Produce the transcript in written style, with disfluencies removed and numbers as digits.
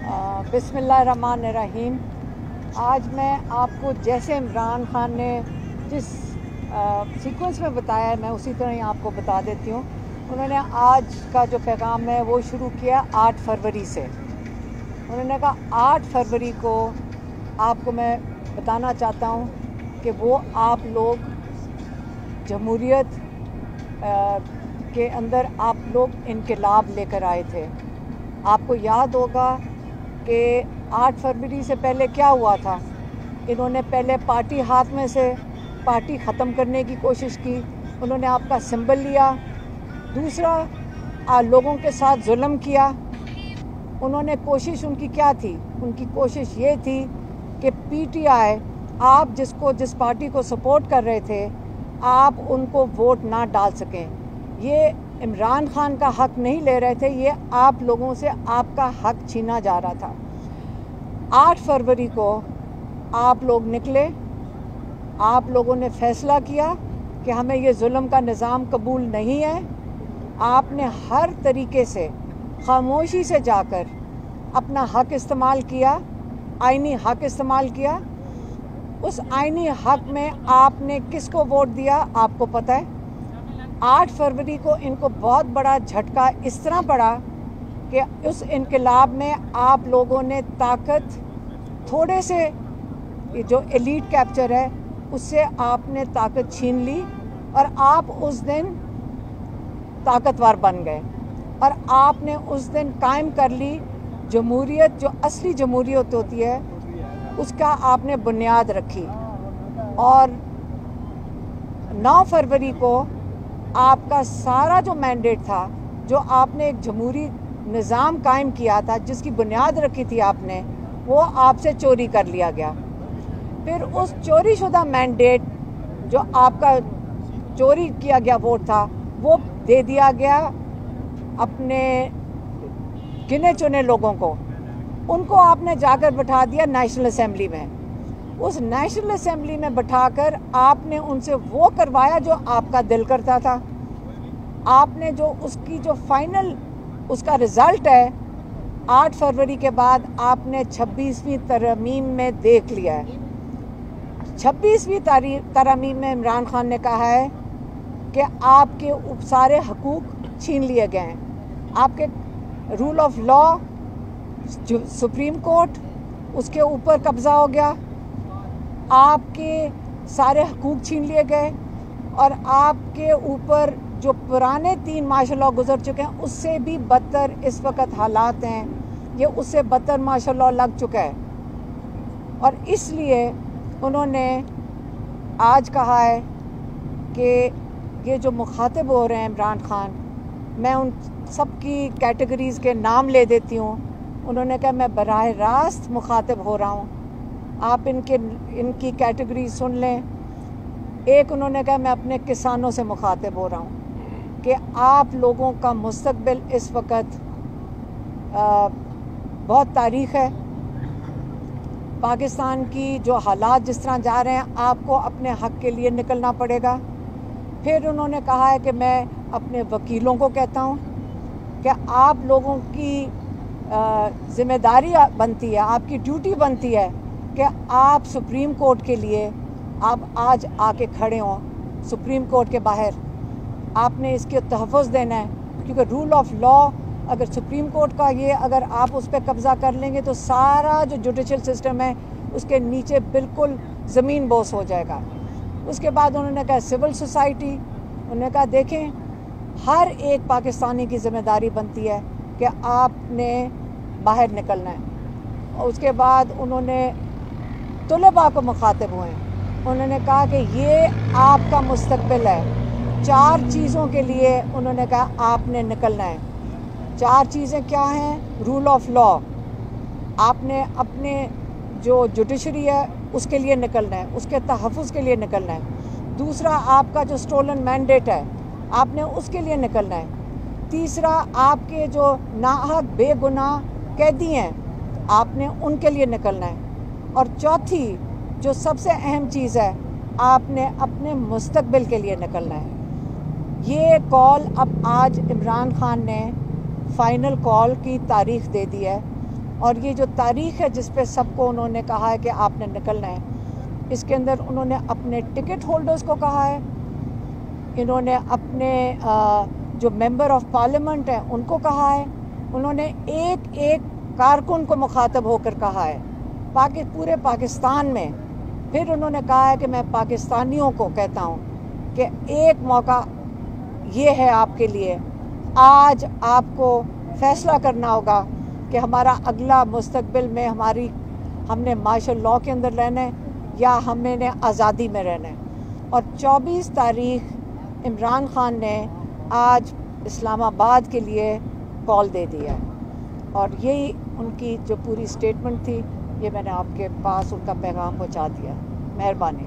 बिस्मिल्लाहिर्रहमानिर्रहीम। आज मैं आपको जैसे इमरान खान ने जिस सीक्वेंस में बताया है मैं उसी तरह ही आपको बता देती हूँ। उन्होंने आज का जो पैगाम है वो शुरू किया 8 फरवरी से। उन्होंने कहा 8 फरवरी को आपको मैं बताना चाहता हूँ कि वो आप लोग जमहूरियत के अंदर आप लोग इनकलाब लेकर आए थे। आपको याद होगा कि 8 फरवरी से पहले क्या हुआ था। इन्होंने पहले पार्टी हाथ में से पार्टी ख़त्म करने की कोशिश की। उन्होंने आपका सिंबल लिया। दूसरा लोगों के साथ जुल्म किया। उन्होंने कोशिश उनकी क्या थी? उनकी कोशिश ये थी कि पीटीआई आप जिस पार्टी को सपोर्ट कर रहे थे आप उनको वोट ना डाल सकें। ये इमरान खान का हक नहीं ले रहे थे, ये आप लोगों से आपका हक छीना जा रहा था। 8 फरवरी को आप लोग निकले। आप लोगों ने फैसला किया कि हमें ये जुल्म का निज़ाम कबूल नहीं है। आपने हर तरीके से खामोशी से जाकर अपना हक इस्तेमाल किया, आईनी हक इस्तेमाल किया। उस आईनी हक में आपने किसको वोट दिया आपको पता है। 8 फरवरी को इनको बहुत बड़ा झटका इस तरह पड़ा कि उस इनकलाब में आप लोगों ने ताकत थोड़े से जो एलीट कैप्चर है उससे आपने ताकत छीन ली और आप उस दिन ताकतवर बन गए और आपने उस दिन कायम कर ली जमहूरियत, जो असली जमहूरियत होती है उसका आपने बुनियाद रखी। और 9 फरवरी को आपका सारा जो मैंडेट था, जो आपने एक जमहूरी निज़ाम कायम किया था, जिसकी बुनियाद रखी थी आपने, वो आपसे चोरी कर लिया गया। फिर उस चोरी शुदा मैंडेट जो आपका चोरी किया गया वोट था वो दे दिया गया अपने गिने चुने लोगों को। उनको आपने जाकर बिठा दिया नेशनल असेंबली में। उस नेशनल असेंबली में बिठाकर आपने उनसे वो करवाया जो आपका दिल करता था। आपने जो उसकी जो फाइनल उसका रिज़ल्ट है 8 फरवरी के बाद आपने 26वीं तरमीम में देख लिया है। 26वीं तरमीम में इमरान खान ने कहा है कि आपके सारे हकूक़ छीन लिए गए हैं। आपके रूल ऑफ लॉ, जो सुप्रीम कोर्ट, उसके ऊपर कब्ज़ा हो गया। आपके सारे हकूक़ छीन लिए गए और आपके ऊपर जो पुराने 3 मार्शल लॉ गुजर चुके हैं उससे भी बदतर इस वक्त हालात हैं। ये उससे बदतर मार्शल लॉ लग चुका है और इसलिए उन्होंने आज कहा है कि ये जो मुखातिब हो रहे हैं इमरान खान, मैं उन सब की कैटेगरीज़ के नाम ले देती हूँ। उन्होंने कहा मैं बराह रास्त मुखातिब हो रहा हूँ, आप इनकी कैटेगरी सुन लें। एक उन्होंने कहा मैं अपने किसानों से मुखातिब हो रहा हूँ कि आप लोगों का मुस्तकबिल इस वक्त बहुत तारीख है। पाकिस्तान की जो हालात जिस तरह जा रहे हैं आपको अपने हक़ के लिए निकलना पड़ेगा। फिर उन्होंने कहा है कि मैं अपने वकीलों को कहता हूँ कि आप लोगों की ज़िम्मेदारी बनती है, आपकी ड्यूटी बनती है कि आप सुप्रीम कोर्ट के लिए आप आज आके खड़े हों। सुप्रीम कोर्ट के बाहर आपने इसके तहफ़्फ़ुज़ देना है, क्योंकि रूल ऑफ लॉ अगर सुप्रीम कोर्ट का ये अगर आप उस पर कब्ज़ा कर लेंगे तो सारा जो जुडिशल सिस्टम है उसके नीचे बिल्कुल ज़मीन बोस हो जाएगा। उसके बाद उन्होंने कहा सिविल सोसाइटी, उन्होंने कहा देखें हर एक पाकिस्तानी की ज़िम्मेदारी बनती है कि आपने बाहर निकलना है। और उसके बाद उन्होंने तुलबा को मुखातिब हुए। उन्होंने कहा कि ये आपका मुस्तकबिल है। 4 चीज़ों के लिए उन्होंने कहा आपने निकलना है। 4 चीज़ें क्या हैं? रूल ऑफ लॉ, आपने अपने जो जुडिशरी है उसके लिए निकलना है, उसके तहफ़्फ़ुज़ के लिए निकलना है। दूसरा आपका जो स्टोलन मैंडेट है आपने उसके लिए निकलना है। तीसरा आपके जो नाहक बेगुनाह कैदी हैं आपने उनके लिए निकलना है। और चौथी जो सबसे अहम चीज़ है आपने अपने मुस्तकबिल के लिए निकलना है। ये कॉल अब आज इमरान खान ने फ़ाइनल कॉल की तारीख़ दे दी है। اور یہ جو تاریخ ہے جس پہ سب کو انہوں نے کہا ہے کہ آپ نے نکلنا ہے، اس کے اندر انہوں نے اپنے ٹکٹ ہولڈرز کو کہا ہے، انہوں نے اپنے جو ممبر آف پارلیمنٹ ہیں ان کو کہا ہے، انہوں نے ایک ایک کارکن کو مخاطب ہو کر کہا ہے پورے پاکستان میں. پھر انہوں نے کہا ہے کہ میں پاکستانیوں کو کہتا ہوں کہ ایک موقع یہ ہے آپ کے لیے، آج آپ کو فیصلہ کرنا ہوگا کہ ہمارا اگلا مستقبل میں ہم نے مارشل لاء کے اندر رہنا ہے یا ہم نے آزادی میں رہنا ہے. اور 24 تاریخ عمران خان نے آج اسلام آباد کے لیے کال دے دیا ہے، اور یہی ان کی جو پوری سٹیٹمنٹ تھی، یہ میں نے آپ کے پاس ان کا پیغام پہنچا دیا. مہربانی.